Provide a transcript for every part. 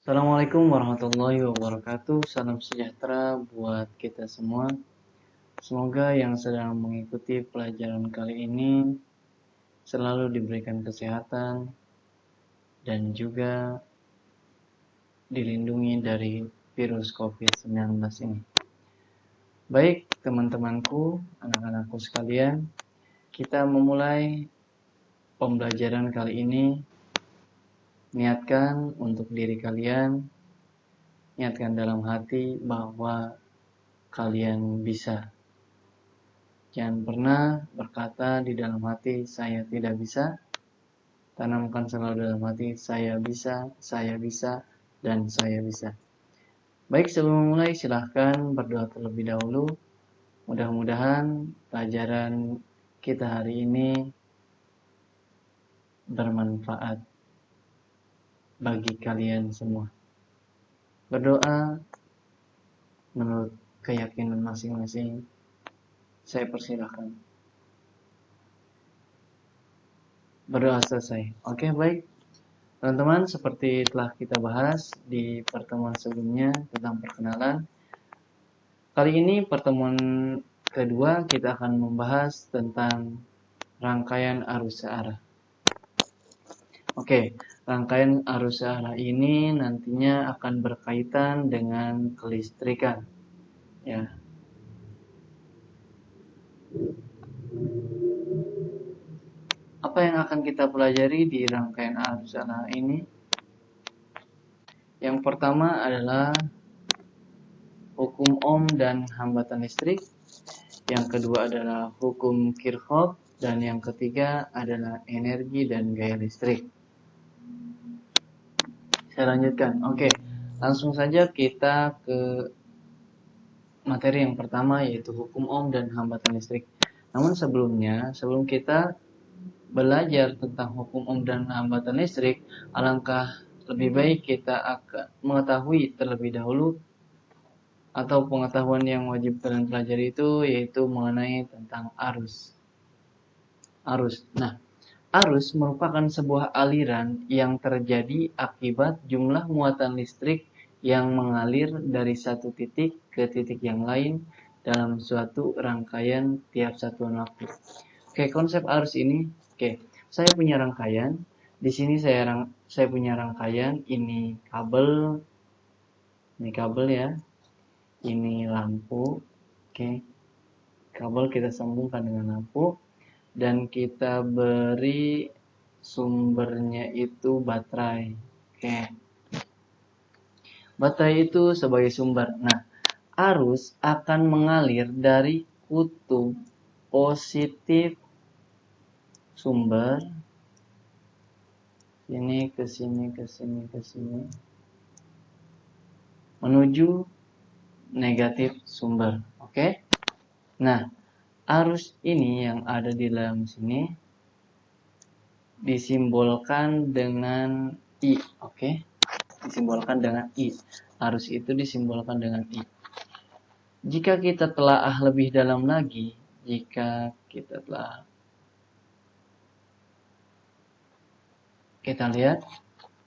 Assalamualaikum warahmatullahi wabarakatuh. Salam sejahtera buat kita semua. Semoga yang sedang mengikuti pelajaran kali ini selalu diberikan kesehatan dan juga dilindungi dari virus COVID-19 ini. Baik teman-temanku, anak-anakku sekalian, kita memulai pembelajaran kali ini. Niatkan untuk diri kalian, niatkan dalam hati bahwa kalian bisa. Jangan pernah berkata di dalam hati, saya tidak bisa. Tanamkan selalu dalam hati, saya bisa, dan saya bisa. Baik, sebelum memulai silahkan berdoa terlebih dahulu. Mudah-mudahan pelajaran kita hari ini bermanfaat bagi kalian semua. Berdoa menurut keyakinan masing-masing. Saya persilahkan. Berdoa selesai. Oke, baik. Teman-teman, seperti telah kita bahas di pertemuan sebelumnya tentang perkenalan. Kali ini pertemuan kedua kita akan membahas tentang rangkaian arus searah. Oke, rangkaian arus searah ini nantinya akan berkaitan dengan kelistrikan. Ya. Apa yang akan kita pelajari di rangkaian arus searah ini? Yang pertama adalah hukum Ohm dan hambatan listrik. Yang kedua adalah hukum Kirchhoff. Dan yang ketiga adalah energi dan gaya listrik. Saya lanjutkan. Oke, langsung saja kita ke materi yang pertama, yaitu hukum Ohm dan hambatan listrik. Namun sebelum kita belajar tentang hukum Ohm dan hambatan listrik, alangkah lebih baik kita akan mengetahui terlebih dahulu atau pengetahuan yang wajib kalian pelajari itu, yaitu mengenai tentang arus. Nah, arus merupakan sebuah aliran yang terjadi akibat jumlah muatan listrik yang mengalir dari satu titik ke titik yang lain dalam suatu rangkaian tiap satuan waktu. Oke, konsep arus ini, saya punya rangkaian. Di sini saya punya rangkaian, ini kabel ya. Ini lampu. Kabel kita sambungkan dengan lampu. Dan kita beri sumbernya itu baterai. Baterai itu sebagai sumber. Nah, arus akan mengalir dari kutub positif sumber ini ke sini menuju negatif sumber. Nah, arus ini yang ada di dalam sini disimbolkan dengan I. Disimbolkan dengan I. Arus itu disimbolkan dengan I. Jika kita telaah lebih dalam lagi, kita lihat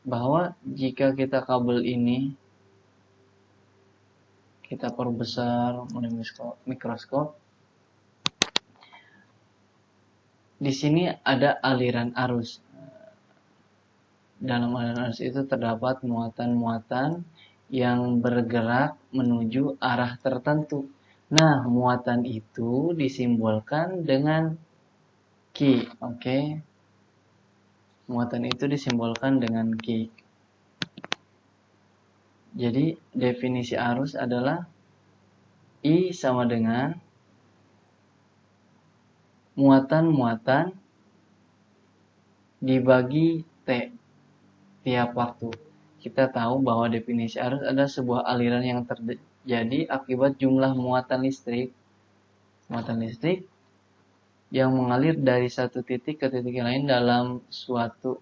bahwa jika kita kabel ini kita perbesar melalui mikroskop, di sini ada aliran arus. Dalam aliran arus itu terdapat muatan-muatan yang bergerak menuju arah tertentu. Nah, muatan itu disimbolkan dengan Q. Muatan itu disimbolkan dengan Q. Jadi, definisi arus adalah I sama dengan muatan-muatan dibagi T tiap waktu. Kita tahu bahwa definisi arus adalah sebuah aliran yang terjadi akibat jumlah muatan listrik yang mengalir dari satu titik ke titik lain dalam suatu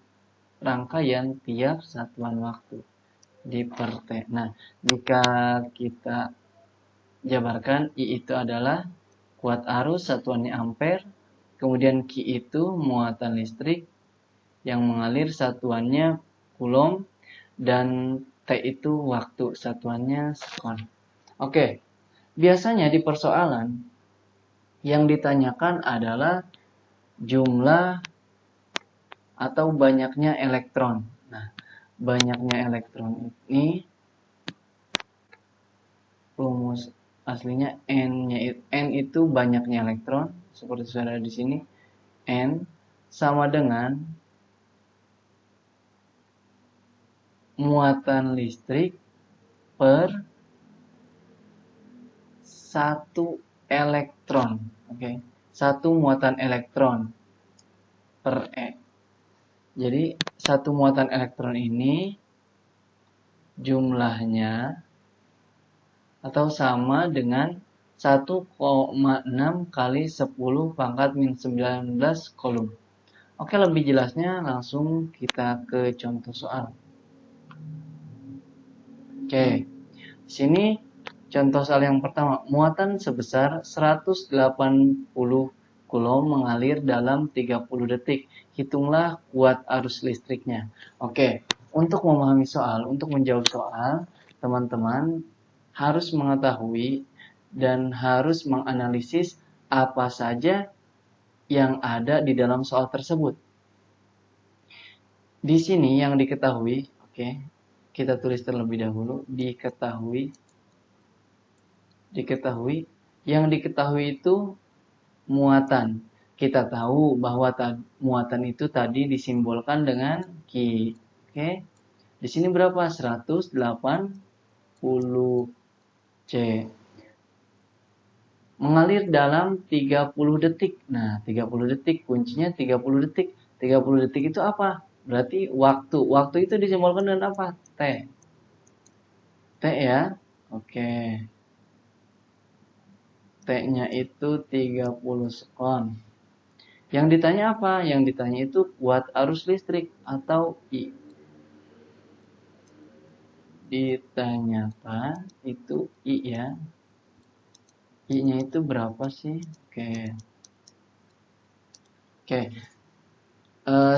rangkaian tiap satuan waktu di per T. Nah, jika kita jabarkan, I itu adalah kuat arus, satuannya ampere, kemudian Q itu muatan listrik yang mengalir, satuannya Coulomb, dan T itu waktu, satuannya sekon. Oke, biasanya di persoalan yang ditanyakan adalah jumlah atau banyaknya elektron. Nah, banyaknya elektron ini rumus aslinya N itu banyaknya elektron, seperti sudah ada di sini. N sama dengan muatan listrik per satu elektron. Oke, satu muatan elektron per E. Jadi satu muatan elektron ini jumlahnya atau sama dengan 1,6 kali 10 pangkat min 19 kolom. Oke, lebih jelasnya langsung kita ke contoh soal. Oke, di sini contoh soal yang pertama, muatan sebesar 180 coulomb mengalir dalam 30 detik. Hitunglah kuat arus listriknya. Oke, untuk memahami soal, untuk menjawab soal, teman-teman harus mengetahui dan harus menganalisis apa saja yang ada di dalam soal tersebut. Di sini yang diketahui, oke, kita tulis terlebih dahulu, yang diketahui itu muatan. Kita tahu bahwa muatan itu tadi disimbolkan dengan Q. Oke. Di sini berapa? 180 C. Mengalir dalam 30 detik. Nah, 30 detik kuncinya 30 detik. 30 detik itu apa? Berarti waktu. Waktu itu disimbolkan dengan apa? T. T ya. Oke. T-nya itu 30 sekon. Yang ditanya apa? Yang ditanya itu kuat arus listrik atau I. Ditanyakan itu I ya. I-nya itu berapa sih? Oke.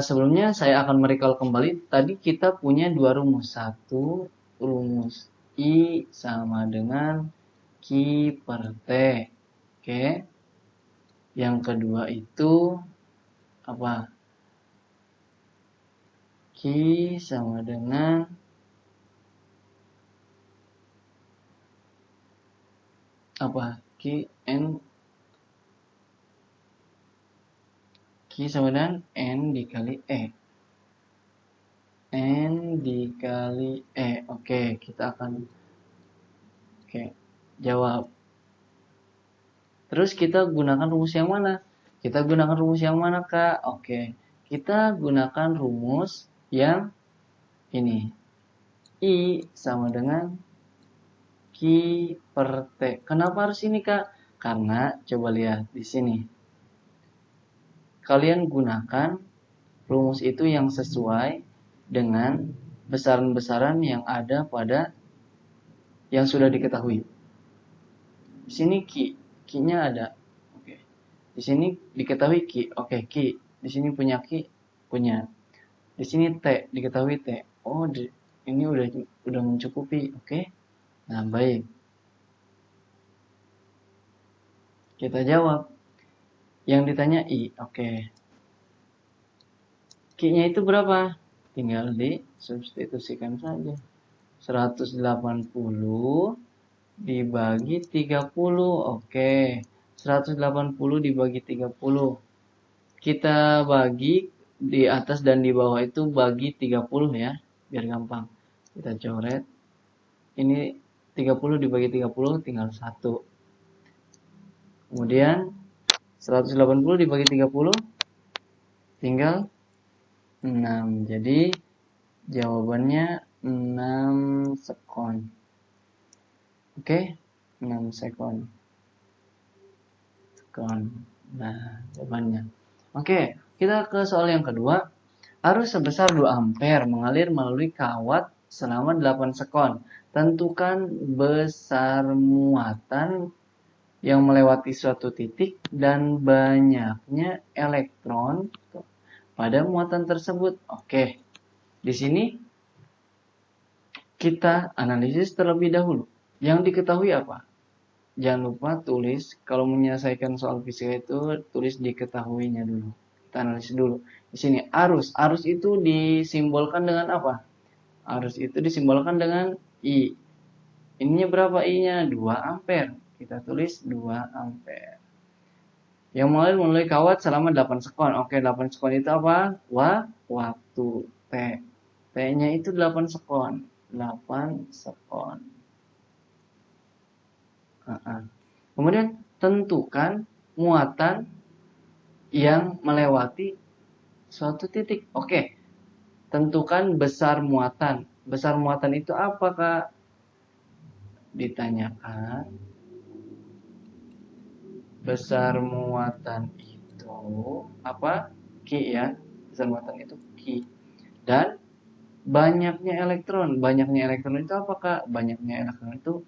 Sebelumnya saya akan merecall kembali. Tadi kita punya dua rumus. Satu, rumus I sama dengan Q per T. Oke. Yang kedua itu apa? Q sama dengan apa? Q sama dengan N dikali E. N dikali E. Oke, kita akan jawab. Terus kita gunakan rumus yang mana? Kita gunakan rumus yang mana, Kak? Oke, kita gunakan rumus yang ini. I sama dengan Q per T. Kenapa harus ini, Kak? Karena coba lihat di sini. Kalian gunakan rumus itu yang sesuai dengan besaran-besaran yang ada pada yang sudah diketahui. Di sini Q-nya ada. Oke. Di sini diketahui Q. Oke, Q. Di sini punya Q, punya. Di sini T, diketahui T. Oh, ini udah mencukupi. Oke. Nah, baik. Kita jawab. Yang ditanya I. Oke. Q-nya itu berapa? Tinggal disubstitusikan saja. 180 dibagi 30. Oke. 180 dibagi 30. Kita bagi di atas dan di bawah itu bagi 30 ya. Biar gampang. Kita coret. Ini 30 dibagi 30 tinggal 1. Kemudian 180 dibagi 30 tinggal 6. Jadi jawabannya 6 sekon. Oke, 6 sekon. Nah, jawabannya. Oke, kita ke soal yang kedua. Arus sebesar 2 ampere mengalir melalui kawat selama 8 sekon. Tentukan besar muatan yang melewati suatu titik dan banyaknya elektron pada muatan tersebut. Oke, di sini kita analisis terlebih dahulu. Yang diketahui apa? Jangan lupa tulis, kalau menyelesaikan soal fisika itu tulis diketahuinya dulu. Kita analisis dulu. Di sini arus. Arus itu disimbolkan dengan apa? Arus itu disimbolkan dengan I. Ininya berapa I-nya? 2 ampere. Kita tulis 2 ampere. Yang melalui kawat selama 8 sekon. Oke, 8 sekon itu apa? Waktu. T. T-nya itu 8 sekon. 8 sekon. Kemudian tentukan muatan yang melewati suatu titik. Oke, tentukan besar muatan. Besar muatan itu apa, Kak? Ditanyakan. Besar muatan itu apa? Q ya. Besar muatan itu Q. Dan banyaknya elektron. Banyaknya elektron itu apa, Kak? Banyaknya elektron itu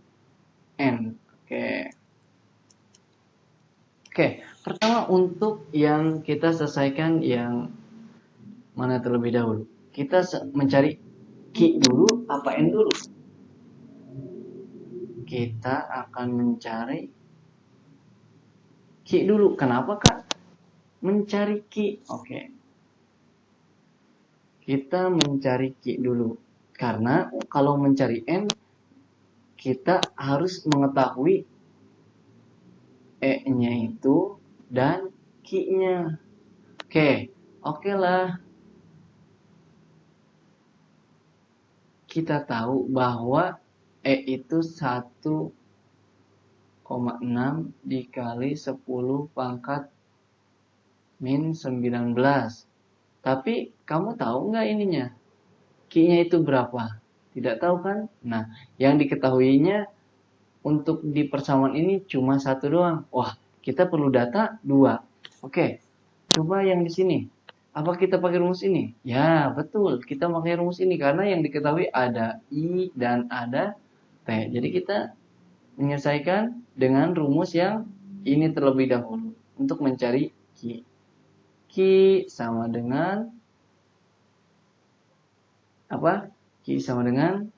N. Oke, pertama untuk yang kita selesaikan yang mana terlebih dahulu. Kita mencari Q dulu apa N dulu? Kita akan mencari Q dulu. Kenapa, Kak? Mencari Q. Oke. Kita mencari Q dulu. Karena kalau mencari N, kita harus mengetahui E-nya itu dan Q-nya. Oke lah. Kita tahu bahwa E itu 1,6 dikali 10 pangkat min 19. Tapi kamu tahu nggak ininya? Q-nya itu berapa? Tidak tahu kan? Nah, yang diketahuinya untuk di persamaan ini cuma 1 doang. Wah, kita perlu data 2. Oke, coba yang di sini. Apa kita pakai rumus ini? Ya, betul. Kita pakai rumus ini karena yang diketahui ada I dan ada T. Jadi kita menyelesaikan dengan rumus yang ini terlebih dahulu untuk mencari Q. Q sama dengan apa? Q sama dengan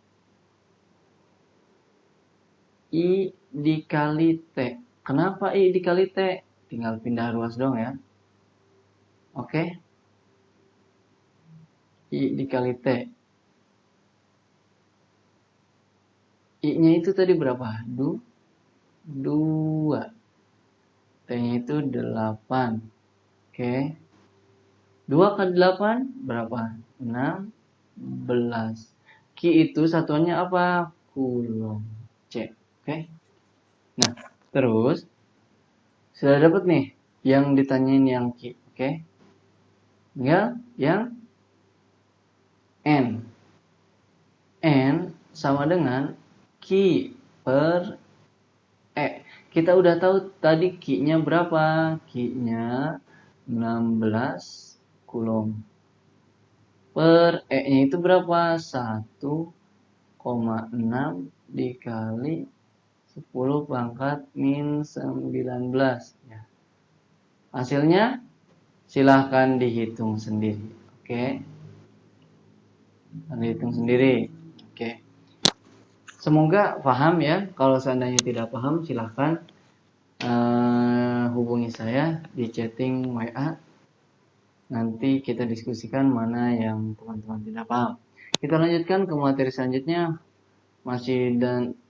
I dikali T. Kenapa I dikali T? Tinggal pindah ruas dong ya. Oke. I dikali T. I-nya itu tadi berapa? 2. T-nya itu 8. Oke. 2 kali 8 berapa? 16. Q itu satuannya apa? Coulomb. C. Oke. Nah, terus sudah dapat nih yang ditanyain yang Q. Oke. Tinggal yang N. N sama dengan Q per E. Kita udah tahu tadi Q-nya berapa? Q-nya 16 Coulomb. Per E-nya itu berapa? 1,6 dikali 10 pangkat min 19. Ya. Hasilnya silahkan dihitung sendiri. Oke. Dihitung sendiri. Oke. Semoga paham ya. Kalau seandainya tidak paham, silahkan hubungi saya di chatting WA. Nanti kita diskusikan mana yang teman-teman tidak paham. Kita lanjutkan ke materi selanjutnya. Masih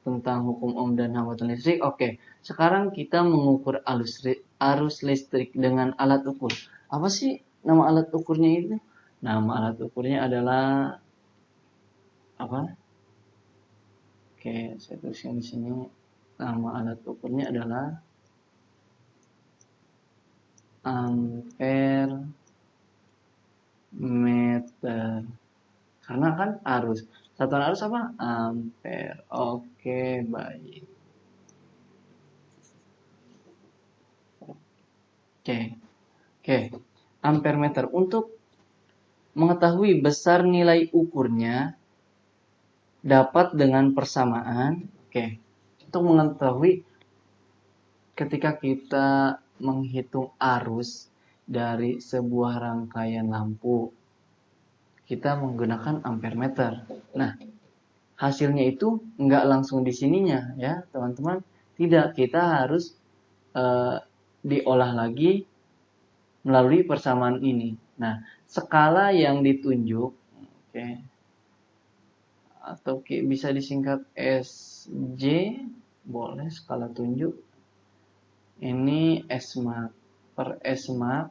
tentang hukum Ohm dan hambatan listrik. Oke. Sekarang kita mengukur arus listrik dengan alat ukur. Apa sih nama alat ukurnya itu? Nama alat ukurnya adalah apa? Oke, saya tuliskan di sini. Nama alat ukurnya adalah ampere meter. Karena kan arus. Satuan arus apa? Ampere. Oke, baik. Oke. Ampere meter. Untuk mengetahui besar nilai ukurnya dapat dengan persamaan. Oke. Untuk mengetahui ketika kita menghitung arus dari sebuah rangkaian lampu, kita menggunakan ampere meter. Nah, hasilnya itu nggak langsung di sininya ya teman-teman. Tidak, kita harus diolah lagi melalui persamaan ini. Nah, skala yang ditunjuk, oke, atau bisa disingkat SJ, boleh skala tunjuk. Ini SMAP per SMAP,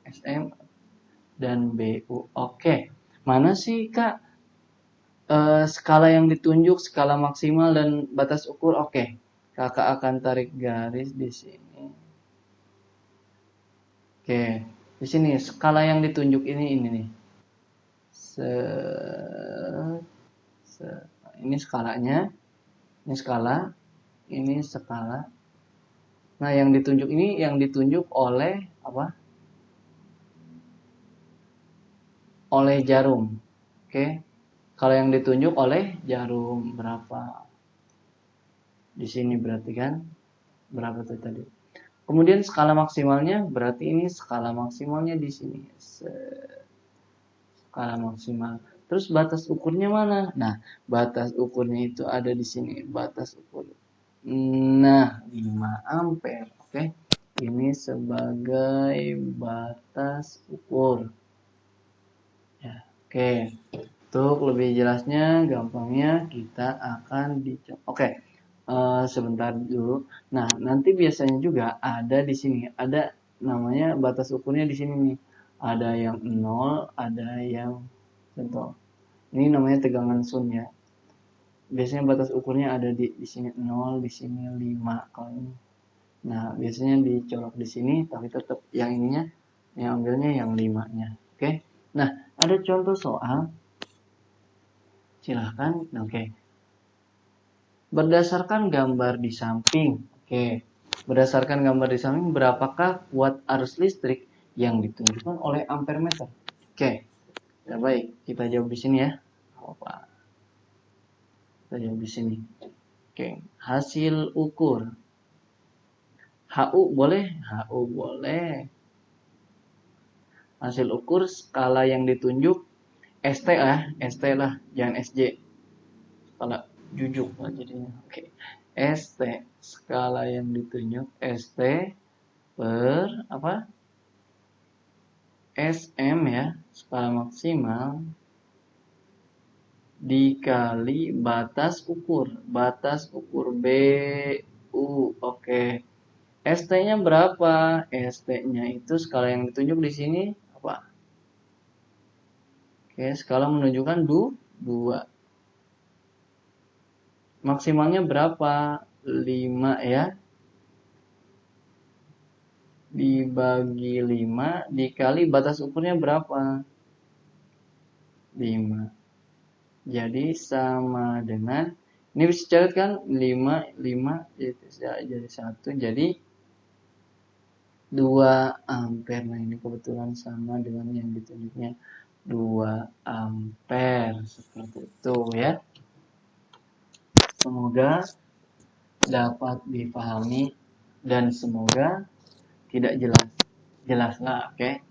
SM dan BU. Oke, mana sih Kak skala yang ditunjuk, skala maksimal dan batas ukur? Oke, Kakak akan tarik garis di sini. Oke, di sini skala yang ditunjuk ini nih. Ini skalanya, ini skala, ini skala. Nah, yang ditunjuk ini yang ditunjuk oleh apa? Oleh jarum. Oke. Kalau yang ditunjuk oleh jarum berapa? Di sini berarti kan berapa tuh tadi? Kemudian skala maksimalnya berarti ini skala maksimalnya di sini. Skala maksimal. Terus batas ukurnya mana? Nah, batas ukurnya itu ada di sini. Batas ukur. Nah, 5 ampere. Oke. Ini sebagai batas ukur. Ya, oke. Untuk lebih jelasnya, gampangnya kita akan dicoba. Oke. Sebentar dulu. Nah, nanti biasanya juga ada di sini. Ada namanya batas ukurnya di sini nih. Ada yang 0, ada yang contoh. Ini namanya tegangan sun ya. Biasanya batas ukurnya ada di sini 0, di sini 5 kalau ini. Nah, biasanya dicolok di sini, tapi tetap yang ininya, yang ambilnya yang 5-nya. Oke. Nah, ada contoh soal. Silahkan. Oke. Berdasarkan gambar di samping. Oke. Berdasarkan gambar di samping, berapakah kuat arus listrik yang ditunjukkan oleh ampere meter? Oke. Ya baik, kita jawab di sini ya. Apa? Kita jawab di sini. Oke, hasil ukur. HU boleh? HU boleh. Hasil ukur skala yang ditunjuk ST lah, ST lah, jangan SJ. Skala jujuk lah jadinya. Oke. ST, skala yang ditunjuk ST per apa? SM ya, skala maksimal dikali batas ukur BU. Oke. ST-nya berapa? ST-nya itu skala yang ditunjuk di sini apa? Oke, skala menunjukkan 2. Maksimalnya berapa? 5 ya. Dibagi 5 dikali batas ukurnya berapa? 5. Jadi sama dengan, ini bisa catat kan? 5 jadi 1. Jadi 2 ampere. Nah, ini kebetulan sama dengan yang ditunjuknya 2 ampere. Seperti itu ya. Semoga dapat dipahami dan semoga tidak jelas lah, oke.